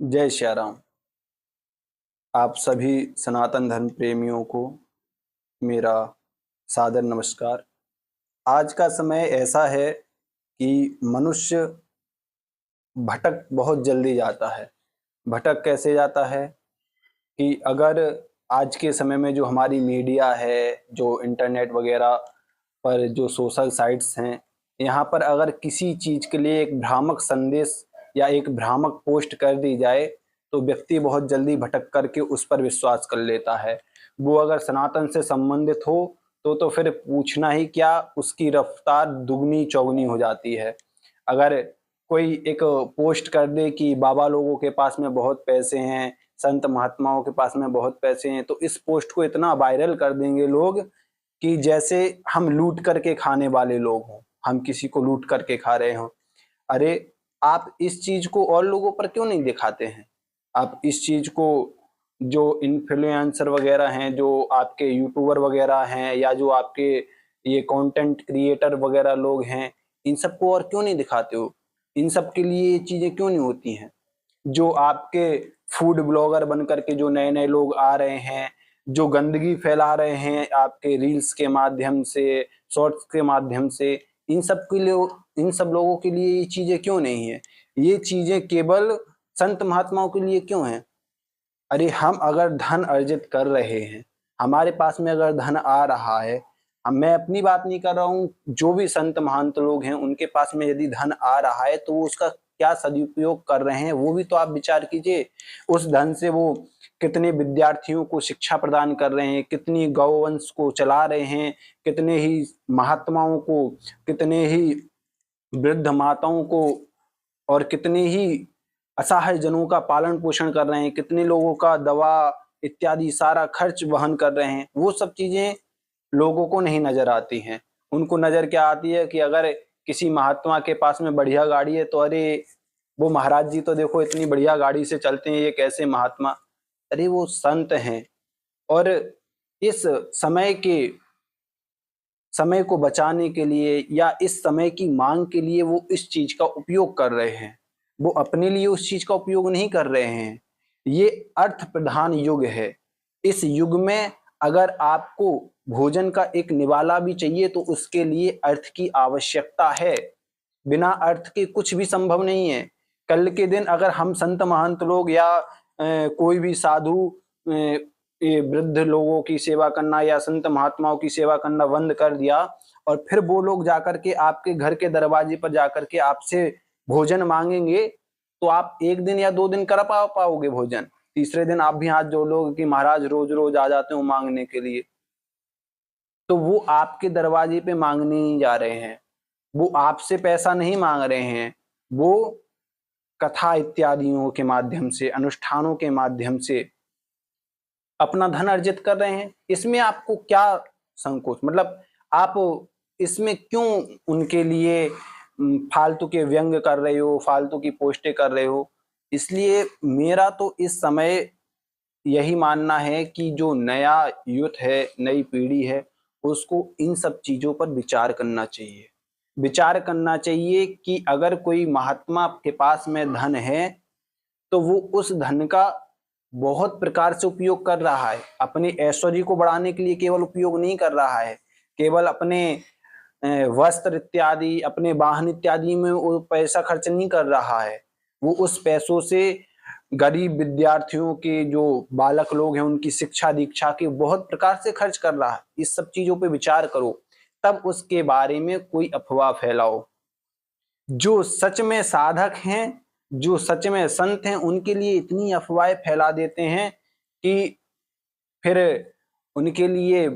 जय श्री राम। आप सभी सनातन धर्म प्रेमियों को मेरा सादर नमस्कार। आज का समय ऐसा है कि मनुष्य भटक बहुत जल्दी जाता है। भटक कैसे जाता है कि अगर आज के समय में जो हमारी मीडिया है, जो इंटरनेट वगैरह पर जो सोशल साइट्स हैं, यहाँ पर अगर किसी चीज़ के लिए एक भ्रामक संदेश या एक भ्रामक पोस्ट कर दी जाए, तो व्यक्ति बहुत जल्दी भटक करके उस पर विश्वास कर लेता है। वो अगर सनातन से संबंधित हो, तो फिर पूछना ही क्या, उसकी रफ्तार दुगनी-चौगुनी हो जाती है। अगर कोई एक पोस्ट कर दे कि बाबा लोगों के पास में बहुत पैसे हैं, संत महात्माओं के पास में बहुत पैसे हैं, तो इस पोस्ट को इतना वायरल कर देंगे लोग कि जैसे हम लूट करके खाने वाले लोग हों, हम किसी को लूट करके खा रहे हों। अरे! आप इस चीज़ को और लोगों पर क्यों नहीं दिखाते हैं? आप इस चीज़ को जो इन्फ्लुएंसर वगैरह हैं, जो आपके यूट्यूबर वगैरह हैं या जो आपके ये कंटेंट क्रिएटर वगैरह लोग हैं, इन सबको और क्यों नहीं दिखाते हो? इन सब के लिए ये चीज़ें क्यों नहीं होती हैं? जो आपके फूड ब्लॉगर बन कर के जो नए-नए लोग आ रहे हैं, जो गंदगी फैला रहे हैं आपके रील्स के माध्यम से, शॉर्ट्स के माध्यम से, इन सब लोगों के लिए ये चीज़ें क्यों नहीं हैं? ये चीज़ें केवल संत महात्माओं के लिए क्यों हैं? अरे हम अगर धन अर्जित कर रहे हैं, हमारे पास में अगर धन आ रहा है, अब मैं अपनी बात नहीं कर रहा हूँ, जो भी संत महंत लोग हैं उनके पास में यदि धन आ रहा है तो वो उसका क्या सदुपयोग कर रहे हैं, वो भी तो आप विचार कीजिए। उस धन से वो कितने विद्यार्थियों को शिक्षा प्रदान कर रहे हैं, कितनी गौवंश को चला रहे हैं, कितने ही महात्माओं को, कितने ही वृद्ध माताओं को और कितने ही असहाय जनों का पालन-पोषण कर रहे हैं, कितने लोगों का दवा इत्यादि सारा खर्च वहन कर रहे हैं। वो सब चीज़ें लोगों को नहीं नज़र आती हैं। उनको नज़र क्या आती है कि अगर किसी महात्मा के पास में बढ़िया गाड़ी है तो अरे! वो महाराज जी तो देखो इतनी बढ़िया गाड़ी से चलते हैं, ये कैसे महात्मा? अरे! वो संत हैं और इस समय को बचाने के लिए या इस समय की माँग के लिए वो इस चीज़ का उपयोग कर रहे हैं। वो अपने लिए उस चीज़ का उपयोग नहीं कर रहे हैं। ये अर्थ प्रधान युग है। इस युग में अगर आपको भोजन का एक निवाला भी चाहिए तो उसके लिए अर्थ की आवश्यकता है। बिना अर्थ के कुछ भी संभव नहीं है। कल के दिन अगर हम संत महंत लोग या कोई भी साधु ये वृद्ध लोगों की सेवा करना या संत महात्माओं की सेवा करना बंद कर दिया और फिर वो लोग जाकर के आपके घर के दरवाजे पर जाकर के आपसे भोजन माँगेंगे, तो आप 1 दिन या 2 दिन कर पाओगे भोजन। तीसरे दिन आप भी हाथ जोड़ लोगे कि महाराज रोज़-रोज़ आ जाते हो माँगने के लिए। तो वो आपके दरवाजे पे माँगने नहीं जा रहे हैं। वो आपसे पैसा नहीं माँग रहे हैं। वो कथा इत्यादियों के माध्यम से, अनुष्ठानों के माध्यम से अपना धन अर्जित कर रहे हैं। इसमें आपको क्या संकोच, मतलब आप इसमें क्यों उनके लिए फालतू के व्यंग कर रहे हो, फालतू की पोस्टें कर रहे हो? इसलिए मेरा तो इस समय यही मानना है कि जो नया यूथ है, नई पीढ़ी है, उसको इन सब चीज़ों पर विचार करना चाहिए। विचार करना चाहिए कि अगर कोई महात्मा के पास में धन है, तो वो उस धन का बहुत प्रकार से उपयोग कर रहा है। अपने ऐश्वर्य को बढ़ाने के लिए केवल उपयोग नहीं कर रहा है। केवल अपने वस्त्र इत्यादि, अपने वाहन इत्यादि में वो पैसा खर्च नहीं कर रहा है। वो उस पैसों से गरीब विद्यार्थियों के जो बालक लोग हैं, उनकी शिक्षा-दीक्षा के बहुत प्रकार से खर्च कर रहा है। इस सब चीज़ों पे विचार करो, तब उसके बारे में कोई अफ़वाह फैलाओ। जो सच में साधक हैं, जो सच में संत हैं, उनके लिए इतनी अफ़वाहें फैला देते हैं कि फिर उनके लिए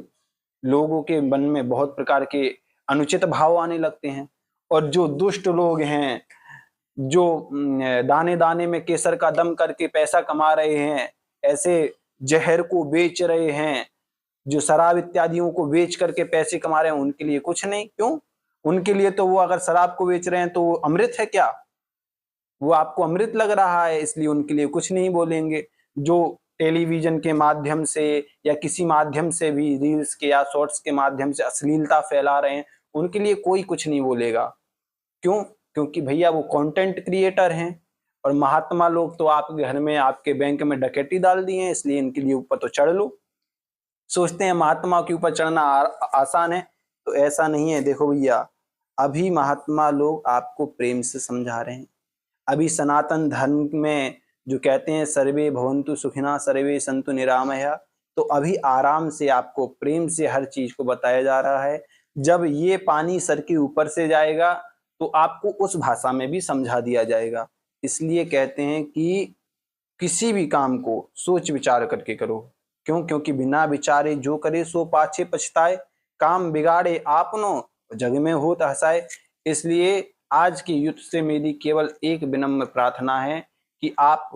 लोगों के मन में बहुत प्रकार के अनुचित भाव आने लगते हैं। और जो दुष्ट लोग हैं, जो दाने-दाने में केसर का दम करके पैसा कमा रहे हैं, ऐसे ज़हर को बेच रहे हैं, जो शराब इत्यादियों को बेच करके पैसे कमा रहे हैं, उनके लिए कुछ नहीं। क्यों? उनके लिए तो वो अगर शराब को बेच रहे हैं, तो वो अमृत है क्या? वो आपको अमृत लग रहा है, इसलिए उनके लिए कुछ नहीं बोलेंगे। जो टेलीविज़न के माध्यम से या किसी माध्यम से भी रील्स के या शॉर्ट्स के माध्यम से अश्लीलता फैला रहे हैं, उनके लिए कोई कुछ नहीं बोलेगा। क्यों? क्योंकि भैया वो कंटेंट क्रिएटर हैं और महात्मा लोग तो आपके घर में, आपके बैंक में डकैती डाल दिए हैं, इसलिए इनके लिए ऊपर तो चढ़ लो। सोचते हैं महात्मा के ऊपर चढ़ना आसान है, तो ऐसा नहीं है। देखो भैया, अभी महात्मा लोग आपको प्रेम से समझा रहे हैं। अभी सनातन धर्म में जो कहते हैं सर्वे भवन्तु सुखिनः सर्वे सन्तु निरामया, तो अभी आराम से आपको प्रेम से हर चीज को बताया जा रहा है। जब ये पानी सर के ऊपर से जाएगा तो आपको उस भाषा में भी समझा दिया जाएगा। इसलिए कहते हैं कि किसी भी काम को सोच विचार करके करो। क्यों? क्योंकि बिना विचारे जो करे सो पाछे पछताए, काम बिगाड़े आपनो जग में होत हसाए। इसलिए आज की युद्ध से मेरी केवल एक विनम्र प्रार्थना है कि आप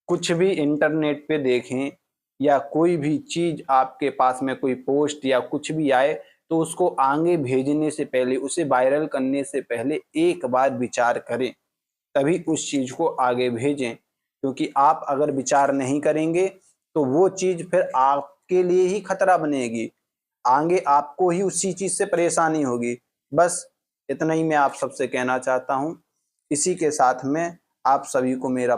कुछ भी इंटरनेट पे देखें या कोई भी चीज आपके पास में कोई पोस्ट या कुछ भी आए, तो उसको आगे भेजने से पहले, उसे वायरल करने से पहले एक बार विचार करें, तभी उस चीज को आगे भेजें। क्योंकि आप अगर विचार नहीं करेंगे तो वो चीज फिर आपके लिए ही खतरा बनेगी, आगे आपको ही उसी चीज से परेशानी होगी। बस इतना ही मैं आप सबसे कहना चाहता हूँ। इसी के साथ में आप सभी को मेरा